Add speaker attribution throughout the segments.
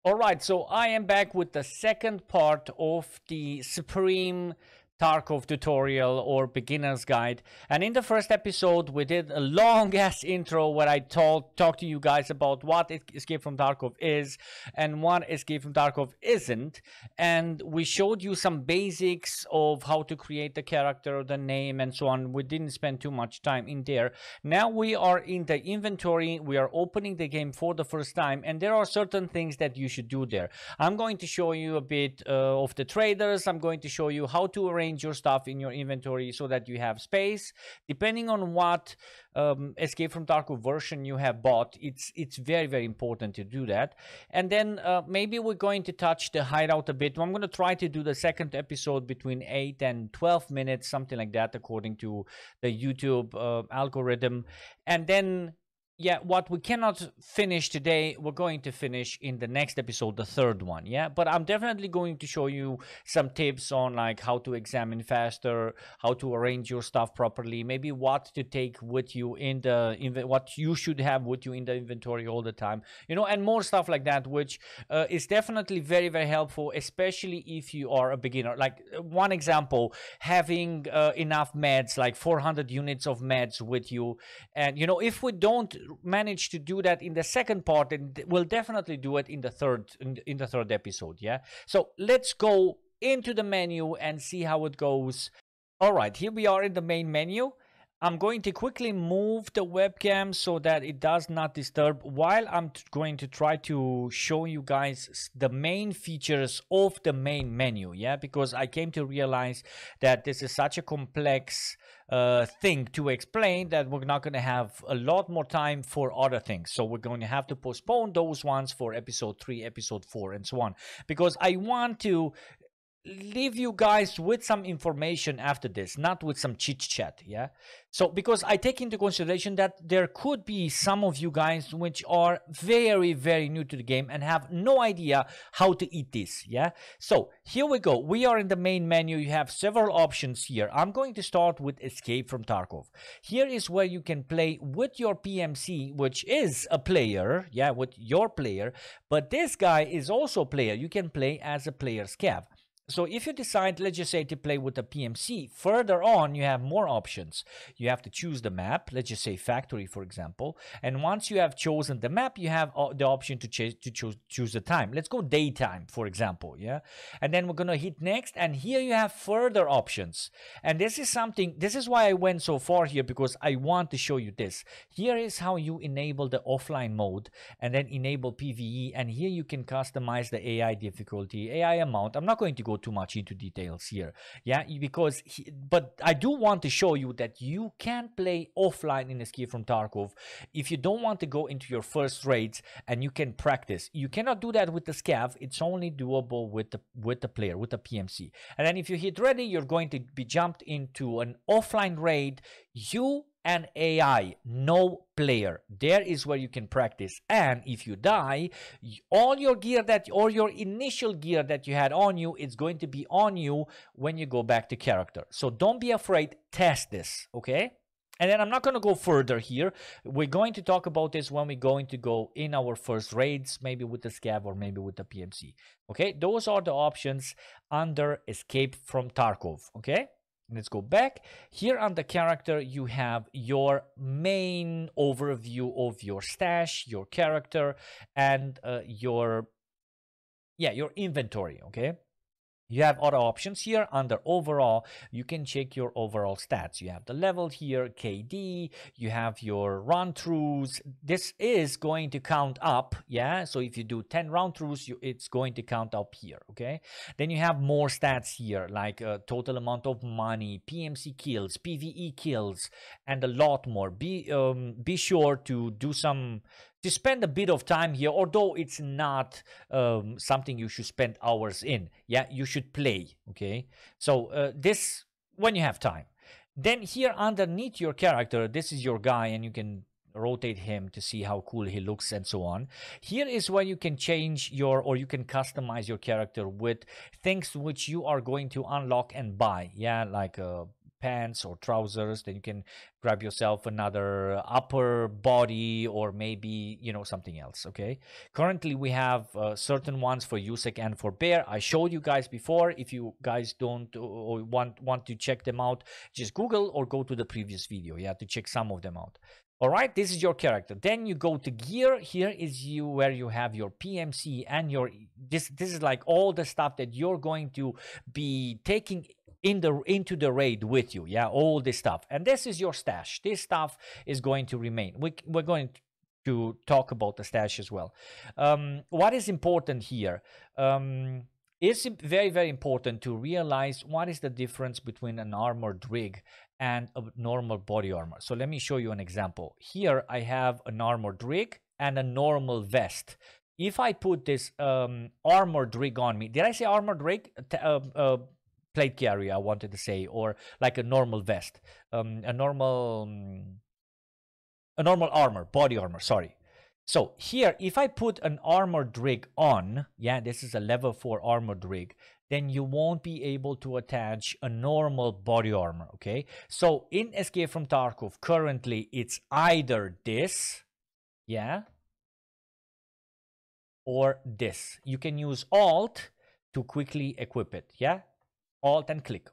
Speaker 1: All right, so I am back with the second part of the Supreme Tarkov tutorial or beginner's guide. And in the first episode, we did a long ass intro where I talked to you guys about what Escape from Tarkov is and what Escape from Tarkov isn't. And we showed you some basics of how to create the character, the name, and so on. We didn't spend too much time in there. Now we are in the inventory. We are opening the game for the first time, and there are certain things that you should do there. I'm going to show you a bit of the traders. I'm going to show you how to arrange your stuff in your inventory so that you have space. Depending on what Escape from Tarkov version you have bought, it's very, very important to do that. And then maybe we're going to touch the hideout a bit. I'm going to try to do the second episode between 8 and 12 minutes, something like that, according to the YouTube algorithm. And then yeah, what we cannot finish today, we're going to finish in the next episode, the third one, yeah? But I'm definitely going to show you some tips on like how to examine faster, how to arrange your stuff properly, maybe what to take with you in the, what you should have with you in the inventory all the time, you know, and more stuff like that, which is definitely very, very helpful, especially if you are a beginner. Like one example, having enough meds, like 400 units of meds with you. And, you know, if we don't manage to do that in the second part, and we'll definitely do it in the third episode, yeah? So let's go into the menu and see how it goes. All right, here we are in the main menu. I'm going to quickly move the webcam so that it does not disturb while I'm going to try to show you guys the main features of the main menu, yeah? Because I came to realize that this is such a complex thing to explain that we're not going to have a lot more time for other things. So we're going to have to postpone those ones for episode 3, episode 4, and so on. Because I want to leave you guys with some information after this, not with some chit chat, yeah? So because I take into consideration that there could be some of you guys which are very, very new to the game and have no idea how to eat this, yeah? So here we go. We are in the main menu. You have several options here. I'm going to start with Escape from Tarkov. Here is where you can play with your PMC, which is a player, yeah, with your player, but this guy is also a player. You can play as a player scav. So if you decide, let's just say, to play with a PMC, further on you have more options. You have to choose the map, let's just say factory, for example. And once you have chosen the map, you have the option to choose the time. Let's go daytime, for example, yeah? And then we're going to hit next, and here you have further options. And this is why I went so far here, because I want to show you this. Here is how you enable the offline mode, and then enable PvE, and here you can customize the AI difficulty, AI amount. I'm not going to go too much into details here, yeah, because but I do want to show you that you can play offline in Escape from Tarkov if you don't want to go into your first raids, and you can practice. You cannot do that with the scav. It's only doable with the player, with the PMC. And then if you hit ready, you're going to be jumped into an offline raid, you and AI, no player. There is where you can practice. And if you die, all your gear or your initial gear that you had on you, it's going to be on you when you go back to character. So don't be afraid, test this, okay? And then I'm not going to go further here. We're going to talk about this when we're going to go in our first raids, maybe with the scav or maybe with the PMC. Okay, those are the options under Escape from Tarkov, okay? Let's go back. Here on the character, you have your main overview of your stash, your character, and your inventory, okay? You have other options here. Under overall, you can check your overall stats. You have the level here, KD, you have your run-throughs. This is going to count up, yeah? So if you do 10 run-throughs, it's going to count up here, okay? Then you have more stats here, like total amount of money, PMC kills, PvE kills, and a lot more. Be sure to do to spend a bit of time here, although it's not something you should spend hours in. Yeah, you should play, okay? So this, when you have time. Then here underneath your character, this is your guy, and you can rotate him to see how cool he looks and so on. Here is where you can change or you can customize your character with things which you are going to unlock and buy. Yeah, like pants or trousers. Then you can grab yourself another upper body, or maybe, you know, something else. Okay, currently we have certain ones for USEC and for Bear. I showed you guys before. If you guys don't or want to check them out, just Google or go to the previous video, yeah, to check some of them out. All right, this is your character. Then you go to gear. Here is where you have your PMC and your this is like all the stuff that you're going to be taking into the raid with you. Yeah, all this stuff. And this is your stash. This stuff is going to remain. We're going to talk about the stash as well. What is important here? It's very, very important to realize what is the difference between an armored rig and a normal body armor. So let me show you an example. Here I have an armored rig and a normal vest. If I put this armored rig on me, did I say armored rig? Plate carrier, I wanted to say, or like a normal vest, a normal armor, body armor, sorry. So here, if I put an armored rig on, yeah, this is a level 4 armored rig, then you won't be able to attach a normal body armor, okay? So in Escape from Tarkov, currently it's either this, yeah, or this. You can use Alt to quickly equip it, yeah? Alt and click,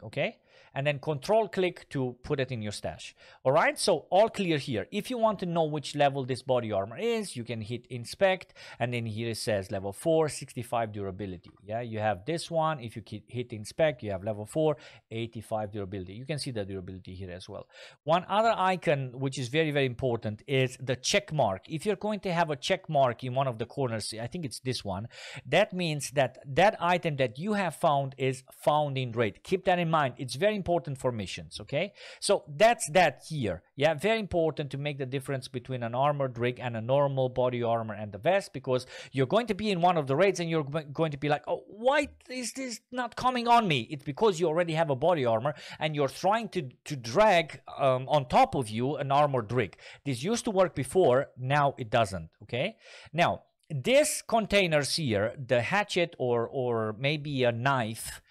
Speaker 1: okay? And then Control click to put it in your stash. All right, so all clear here. If you want to know which level this body armor is, you can hit inspect, and then here it says level 4, 65 durability. Yeah, you have this one. If you hit inspect, you have level 4, 85 durability. You can see the durability here as well. One other icon which is very, very important is the check mark. If you're going to have a check mark in one of the corners, I think it's this one, that means that that item that you have found is found in raid. Keep that in mind. It's very important for missions, okay? So that's that here. Yeah, very important to make the difference between an armored rig and a normal body armor and the vest, because you're going to be in one of the raids and you're going to be like, oh, why is this not coming on me? It's because you already have a body armor and you're trying to drag on top of you an armored rig. This used to work before, now it doesn't, okay? Now, this containers here, the hatchet or maybe a knife,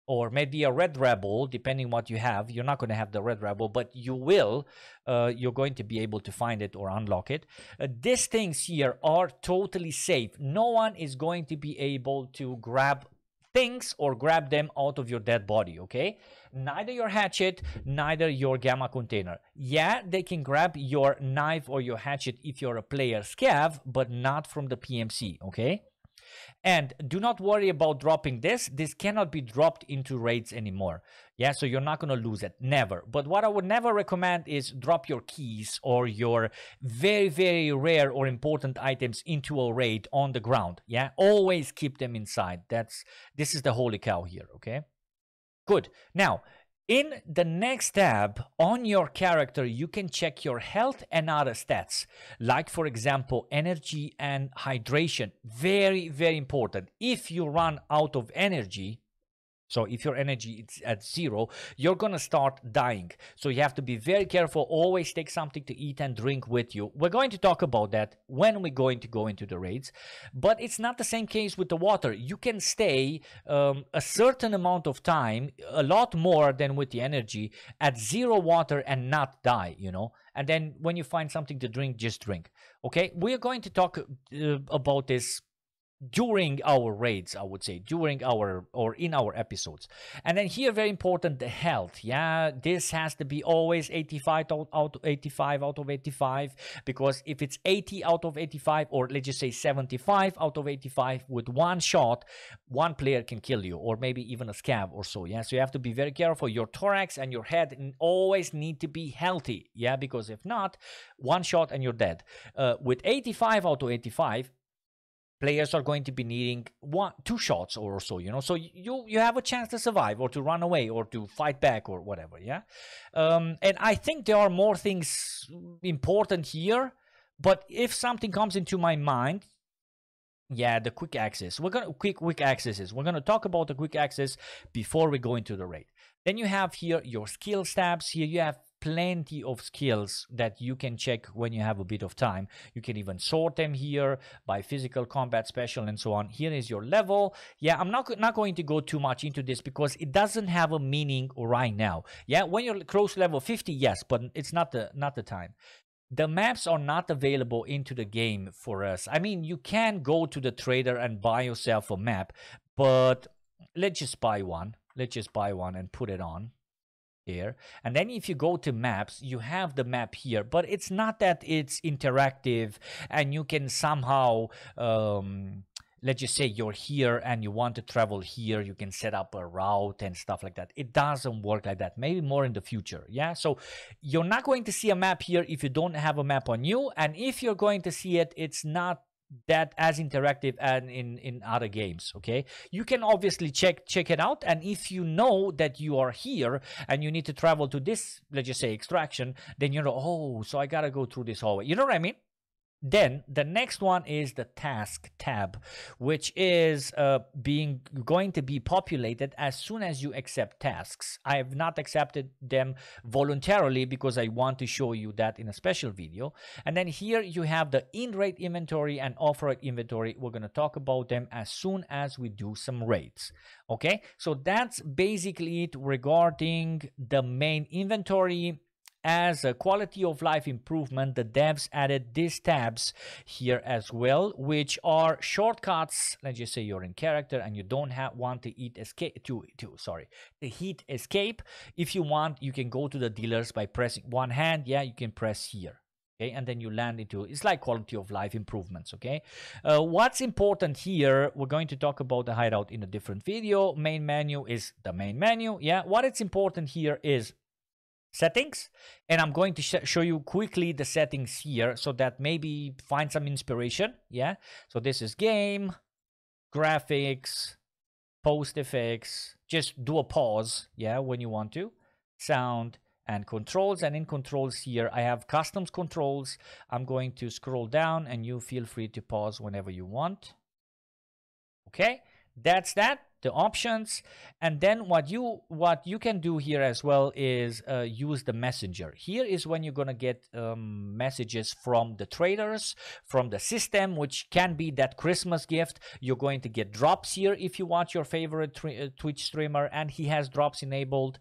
Speaker 1: or maybe a Red Rebel, depending what you have. You're not going to have the Red Rebel, but you will. You're going to be able to find it or unlock it. These things here are totally safe. No one is going to be able to grab things or grab them out of your dead body, okay? Neither your hatchet, neither your gamma container. Yeah, they can grab your knife or your hatchet if you're a player scav, but not from the PMC, okay? And do not worry about dropping this. This cannot be dropped into raids anymore. Yeah, so you're not going to lose it. Never. But what I would never recommend is drop your keys or your very, very rare or important items into a raid on the ground. Yeah, always keep them inside. This is the holy cow here, okay? Good. Now, in the next tab on your character, you can check your health and other stats, like, for example, energy and hydration. Very, very important. If you run out of energy, so if your energy is at 0, you're going to start dying. So you have to be very careful. Always take something to eat and drink with you. We're going to talk about that when we're going to go into the raids. But it's not the same case with the water. You can stay a certain amount of time, a lot more than with the energy, at 0 water and not die, you know. And then when you find something to drink, just drink. Okay, we're going to talk about this during our raids, I would say, during our or in our episodes. And then here, very important, the health. Yeah, this has to be always 85 out of 85, because if it's 80 out of 85, or let's just say 75 out of 85, with one shot, one player can kill you, or maybe even a scav or so. Yeah, so you have to be very careful. Your thorax and your head always need to be healthy. Yeah, because if not, one shot and you're dead. With 85 out of 85, players are going to be needing 2 shots or so, you know, so you have a chance to survive or to run away or to fight back or whatever. Yeah, and I think there are more things important here, but if something comes into my mind, yeah, the quick access. We're gonna quick accesses. We're gonna talk about the quick access before we go into the raid. Then you have here your skill stabs. Here you have plenty of skills that you can check when you have a bit of time. You can even sort them here by physical, combat, special, and so on. Here is your level. Yeah, I'm not going to go too much into this because it doesn't have a meaning right now. Yeah, when you're close level 50, yes, but it's not the time. The maps are not available into the game for us. I mean, you can go to the trader and buy yourself a map, but let's just buy one. Let's just buy one and put it on here. And then if you go to maps, you have the map here, but it's not that it's interactive and you can somehow let's just say you're here and you want to travel here, you can set up a route and stuff like that. It doesn't work like that. Maybe more in the future. Yeah, so you're not going to see a map here if you don't have a map on you, and if you're going to see it, it's not that as interactive as in other games. Okay, you can obviously check it out, and if you know that you are here and you need to travel to this, let's just say extraction, then you know, oh, so I gotta go through this hallway. You know what I mean? Then the next one is the task tab, which is going to be populated as soon as you accept tasks. I have not accepted them voluntarily because I want to show you that in a special video. And then here you have the in-rate inventory and off-rate inventory. We're going to talk about them as soon as we do some rates. Okay, so that's basically it regarding the main inventory. As a quality of life improvement, the devs added these tabs here as well, which are shortcuts. Let's just say you're in character and you don't want to heat escape. The heat escape. If you want, you can go to the dealers by pressing one hand. Yeah, you can press here. Okay, and then you land into, it's like quality of life improvements. Okay, what's important here, we're going to talk about the hideout in a different video. Main menu is the main menu. Yeah, what it's important here is settings, and I'm going to show you quickly the settings here so that maybe find some inspiration. Yeah, so this is game, graphics, post effects, just do a pause, yeah, when you want to, sound and controls. And in controls here I have customs controls. I'm going to scroll down and you feel free to pause whenever you want. Okay, that's that. The options. And then what you can do here as well is use the messenger. Here is when you're gonna get messages from the traders, from the system, which can be that Christmas gift. You're going to get drops here if you watch your favorite Twitch streamer and he has drops enabled.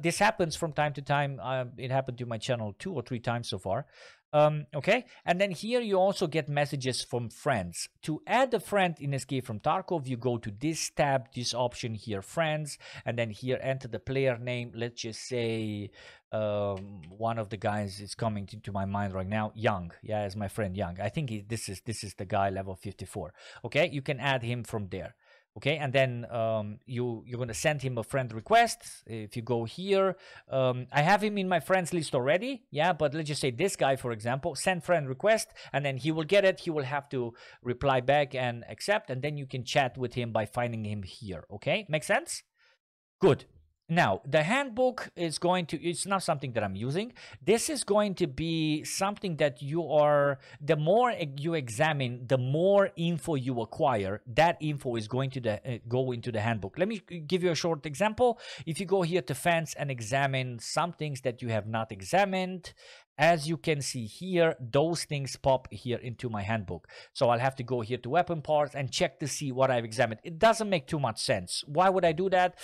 Speaker 1: This happens from time to time. It happened to my channel 2 or 3 times so far. Okay, and then here you also get messages from friends. To add a friend in Escape from Tarkov, you go to this tab, this option here, friends, and then here enter the player name. Let's just say one of the guys is coming to my mind right now, Young. Yeah, as my friend Young. I think this is the guy level 54. Okay, you can add him from there. Okay, and then you're going to send him a friend request. If you go here, I have him in my friends list already. Yeah, but let's just say this guy, for example, send friend request, and then he will get it. He will have to reply back and accept, and then you can chat with him by finding him here. Okay, make sense? Good. Now, the handbook is going to, it's not something that I'm using. This is going to be something that the more you examine, the more info you acquire. That info is going to go into the handbook. Let me give you a short example. If you go here to fence and examine some things that you have not examined, as you can see here, those things pop here into my handbook. So I'll have to go here to weapon parts and check to see what I've examined. It doesn't make too much sense. Why would I do that?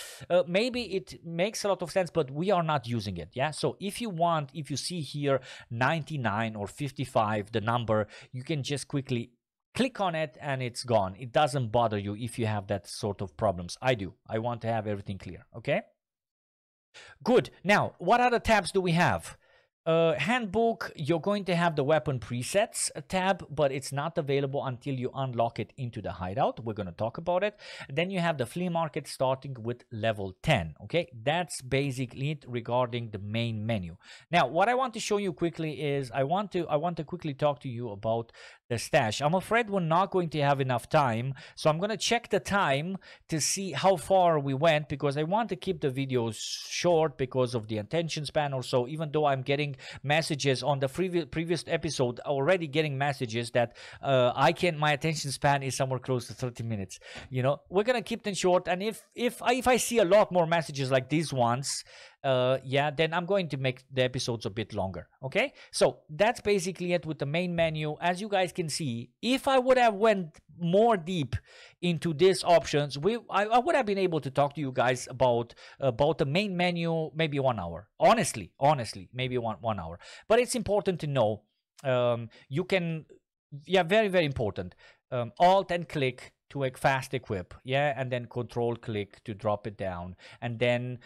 Speaker 1: Maybe it makes a lot of sense, but we are not using it. Yeah. So if you see here 99 or 55, the number, you can just quickly click on it and it's gone. It doesn't bother you if you have that sort of problems. I do. I want to have everything clear. Okay. Good. Now, what other tabs do we have? Handbook, you're going to have the weapon presets tab, but it's not available until you unlock it into the hideout. We're going to talk about it. Then you have the flea market starting with level 10. Okay, that's basically it regarding the main menu. Now, what I want to show you quickly is I want to quickly talk to you about the stash. I'm afraid we're not going to have enough time, so I'm going to check the time to see how far we went, because I want to keep the videos short because of the attention span or so. Even though I'm getting getting messages on the previous episode, already getting messages that my attention span is somewhere close to 30 minutes. You know, we're gonna keep them short, and if I see a lot more messages like these ones, yeah, then I'm going to make the episodes a bit longer. Okay, so that's basically it with the main menu. As you guys can see, if I would have went more deep into these options, I would have been able to talk to you guys about the main menu maybe 1 hour. Honestly, maybe one hour. But it's important to know, you can, yeah, very, very important. Alt and click to fast equip, yeah, and then control click to drop it down, and then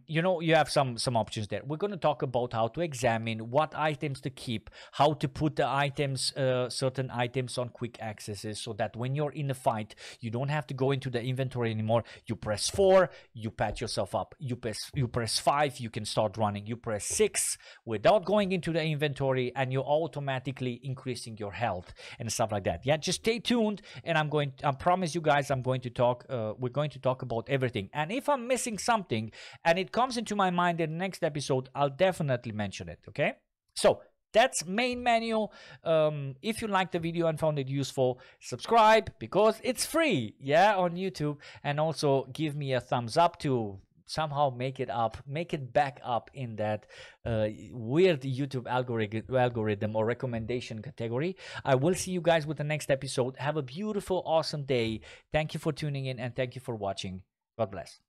Speaker 1: you know, you have some options there. We're going to talk about how to examine what items to keep, how to put the items, certain items on quick accesses, so that when you're in a fight, you don't have to go into the inventory anymore. You press 4, you patch yourself up. You press 5, you can start running. You press 6 without going into the inventory, and you're automatically increasing your health and stuff like that. Yeah, just stay tuned, and I promise you guys, I'm going to talk, we're going to talk about everything. And if I'm missing something and it comes into my mind in the next episode, I'll definitely mention it. Okay, so that's main menu. If you liked the video and found it useful, subscribe because it's free, yeah, on YouTube, and also give me a thumbs up to somehow make it back up in that weird YouTube algorithm or recommendation category. I will see you guys with the next episode. Have a beautiful, awesome day. Thank you for tuning in, and thank you for watching. God bless.